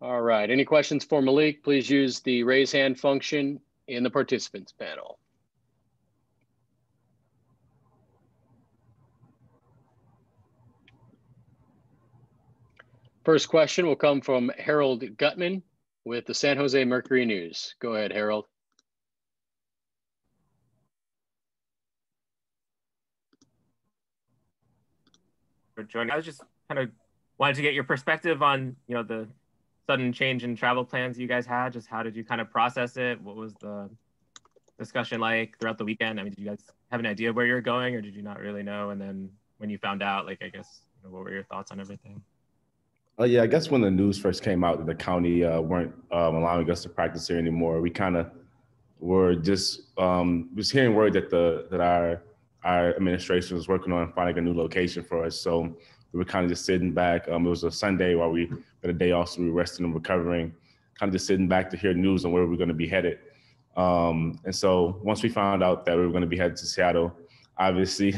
All right. Any questions for Malik? Please use the raise hand function in the participants panel. First question will come from Harold Gutman with the San Jose Mercury News. Go ahead, Harold. For joining. I was just kind of wanted to get your perspective on, the sudden change in travel plans you guys had. Just how did you kind of process it? What was the discussion like throughout the weekend? I mean, did you guys have an idea where you're going, or did you not really know? And then when you found out, I guess, what were your thoughts on everything? Yeah, I guess when the news first came out that the county weren't allowing us to practice here anymore, we kind of were just hearing word that our administration was working on finding a new location for us. So we were kind of just sitting back. It was a Sunday while we had a day off, so we were resting and recovering, kind of just sitting back to hear news on where we were going to be headed. And so once we found out that we were going to be headed to Seattle, obviously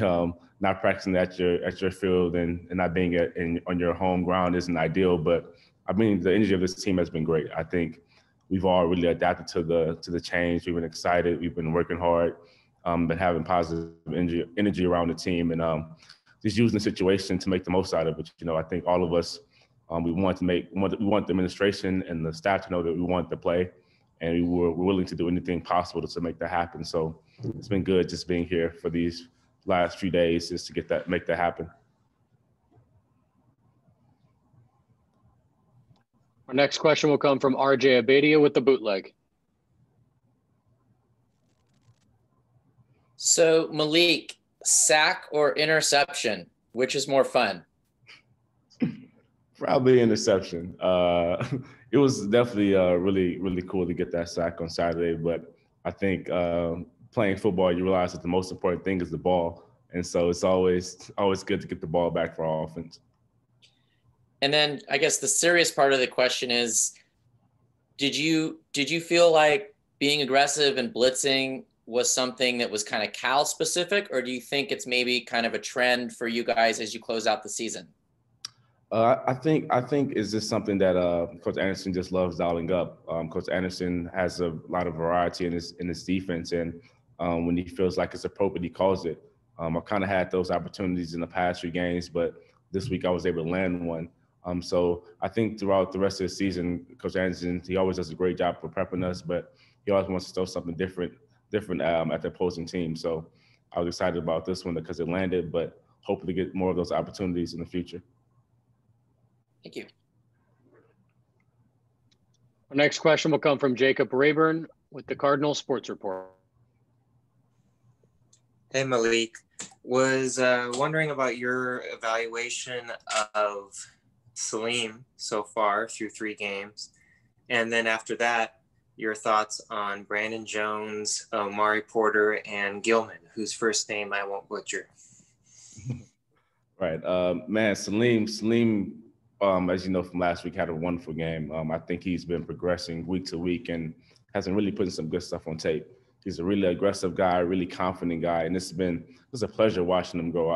not practicing at your field and not being on your home ground isn't ideal. But I mean, the energy of this team has been great. I think we've all really adapted to the change. We've been excited. We've been working hard, been having positive energy around the team, and just using the situation to make the most out of it. I think all of us, we want the administration and the staff to know that we want to play, and we're willing to do anything possible to make that happen. So it's been good just being here for these last few days just to make that happen. Our next question will come from RJ Abadia with the Bootleg. So Malik, sack or interception, which is more fun? Probably interception. It was definitely really, really cool to get that sack on Saturday, but I think playing football, you realize that the most important thing is the ball. And so it's always good to get the ball back for our offense. And then I guess the serious part of the question is, did you feel like being aggressive and blitzing was something that was kind of Cal specific, or do you think it's maybe kind of a trend for you guys as you close out the season? I think it's just something that Coach Anderson just loves dialing up. Coach Anderson has a lot of variety in his defense, and when he feels like it's appropriate, he calls it. I've kind of had those opportunities in the past few games, but this week I was able to land one. So I think throughout the rest of the season, Coach Anderson, he always does a great job for prepping us, but he always wants to throw something different at the opposing team. So I was excited about this one because it landed, but hopefully get more of those opportunities in the future. Thank you. Our next question will come from Jacob Rayburn with the Cardinal Sports Report. Hey, Malik. Was wondering about your evaluation of Salim so far through 3 games. And then after that, your thoughts on Brandon Jones, Omari Porter, and Gilman, whose first name I won't butcher. Right. Man, Salim, as you know from last week, had a wonderful game. I think he's been progressing week to week and has been really putting some good stuff on tape. He's a really aggressive guy, really confident guy, and it's a pleasure watching him grow.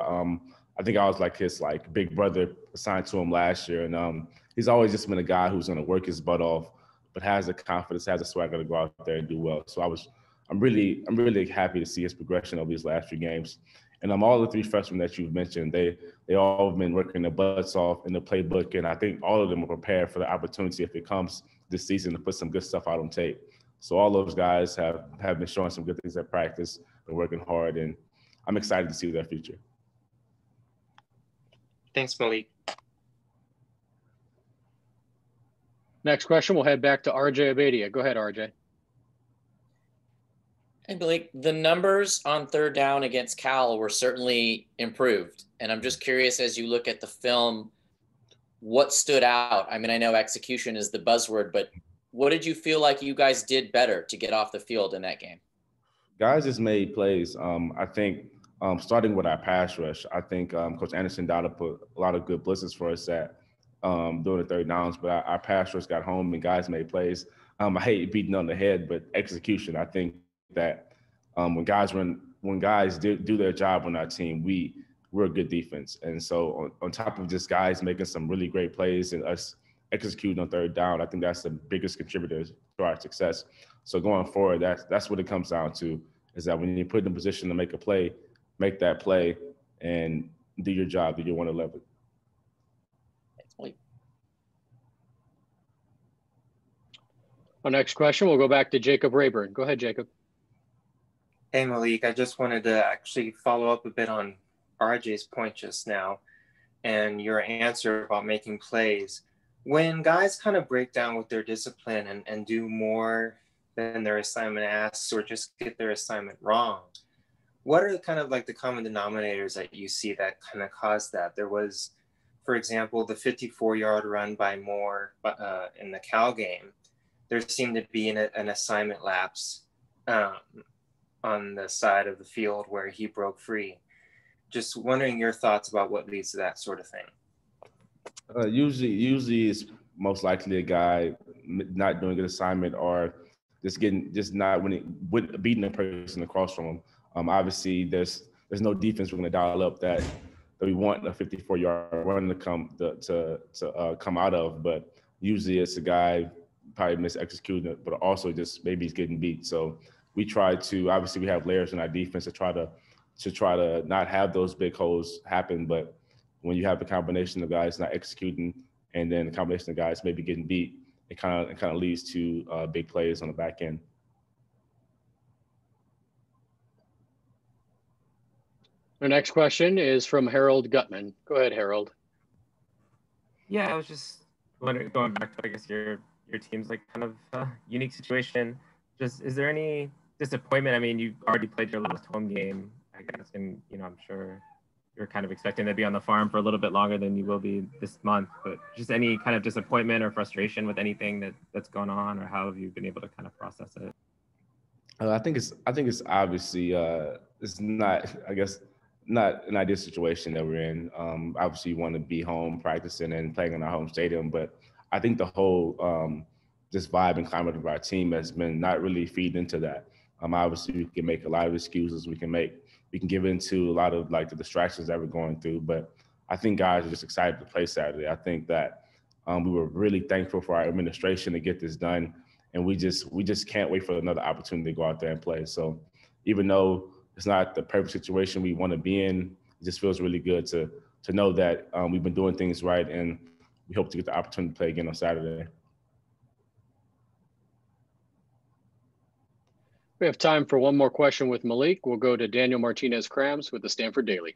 I think I was like his big brother assigned to him last year, and he's always just been a guy who's going to work his butt off, but has the confidence, has the swagger to go out there and do well. So I'm really happy to see his progression over these last few games. And all the 3 freshmen that you've mentioned, they all have been working their butts off in the playbook, and I think all of them are prepared for the opportunity if it comes this season to put some good stuff out on tape. So all those guys have been showing some good things at practice and working hard, and I'm excited to see their future. Thanks, Malik. Next question, we'll head back to RJ Abadia. Go ahead, RJ. Hey, Malik, the numbers on 3rd down against Cal were certainly improved. And I'm just curious, as you look at the film, what stood out? I mean, I know execution is the buzzword, but what did you feel like you guys did better to get off the field in that game? Guys just made plays. I think starting with our pass rush, I think Coach Anderson dialed up a lot of good blitzes for us during the 3rd downs, but our pass rush got home and guys made plays. I hate beating on the head, but execution, I think that when guys do their job on our team, we're a good defense. And so on top of just guys making some really great plays and us executing on third down. I think that's the biggest contributor to our success. So going forward, that's what it comes down to, is that when you put in a position to make a play, make that play and do your job, do your 111. Our next question, we'll go back to Jacob Rayburn. Go ahead, Jacob. Hey, Malik, I just wanted to actually follow up a bit on RJ's point just now and your answer about making plays. When guys kind of break down with their discipline and do more than their assignment asks or just get their assignment wrong, what are kind of like the common denominators that you see that kind of cause that? There was, for example, the 54-yard run by Moore in the Cal game. There seemed to be an assignment lapse on the side of the field where he broke free. Just wondering your thoughts about what leads to that sort of thing. Usually it's most likely a guy not doing an assignment or just not beating the person across from him. Obviously, there's no defense we're going to dial up that we want a 54-yard run to come out of, but usually it's a guy probably misexecuting it, but also just maybe he's getting beat. So we try to, obviously we have layers in our defense to try to not have those big holes happen. But when you have a combination of guys not executing and then a combination of guys maybe getting beat, it kind of leads to big plays on the back end. Our next question is from Harold Gutman. Go ahead, Harold. Yeah, I was just wondering, going back to, I guess, your team's like kind of unique situation. Just, is there any disappointment? I mean, you've already played your last home game, I guess, and, you know, I'm sure you're kind of expecting to be on the farm for a little bit longer than you will be this month, but just any kind of disappointment or frustration with anything that's going on, or how have you been able to kind of process it? I think it's obviously it's not, I guess, not an ideal situation that we're in. Obviously, you want to be home practicing and playing in our home stadium, but I think the whole just vibe and climate of our team has been not really feeding into that. Obviously, we can make a lot of excuses. We can give into a lot of like the distractions that we're going through, but I think guys are just excited to play Saturday. I think that we were really thankful for our administration to get this done, and we just can't wait for another opportunity to go out there and play. So even though it's not the perfect situation we want to be in, it just feels really good to know that we've been doing things right, and we hope to get the opportunity to play again on Saturday. We have time for one more question with Malik. We'll go to Daniel Martinez-Krams with the Stanford Daily.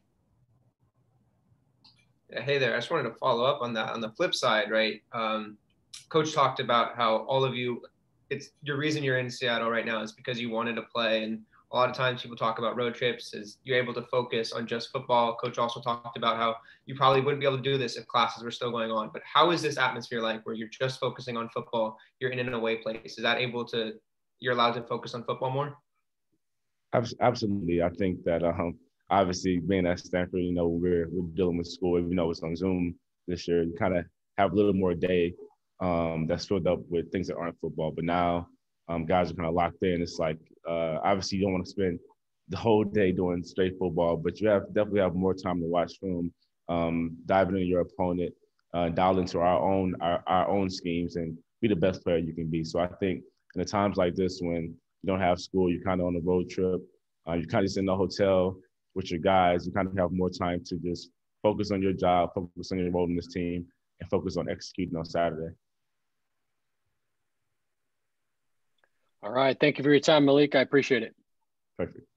Hey there, I just wanted to follow up on that. On the flip side, right? Coach talked about how all of you, it's your reason you're in Seattle right now is because you wanted to play. And a lot of times people talk about road trips is you're able to focus on just football. Coach also talked about how you probably wouldn't be able to do this if classes were still going on. But how is this atmosphere like where you're just focusing on football, you're in an away place? Is that you're allowed to focus on football more? Absolutely. I think that obviously being at Stanford, you know, we're dealing with school, even though it's on Zoom this year, you kind of have a little more day that's filled up with things that aren't football. But now guys are kind of locked in. It's like, obviously you don't want to spend the whole day doing straight football, but you definitely have more time to watch film, dive into your opponent, dial into our own schemes and be the best player you can be. So I think in the times like this, when you don't have school, you're kind of on a road trip, you're kind of just in the hotel with your guys, you kind of have more time to just focus on your job, focus on your role in this team, and focus on executing on Saturday. All right. Thank you for your time, Malik. I appreciate it. Perfect.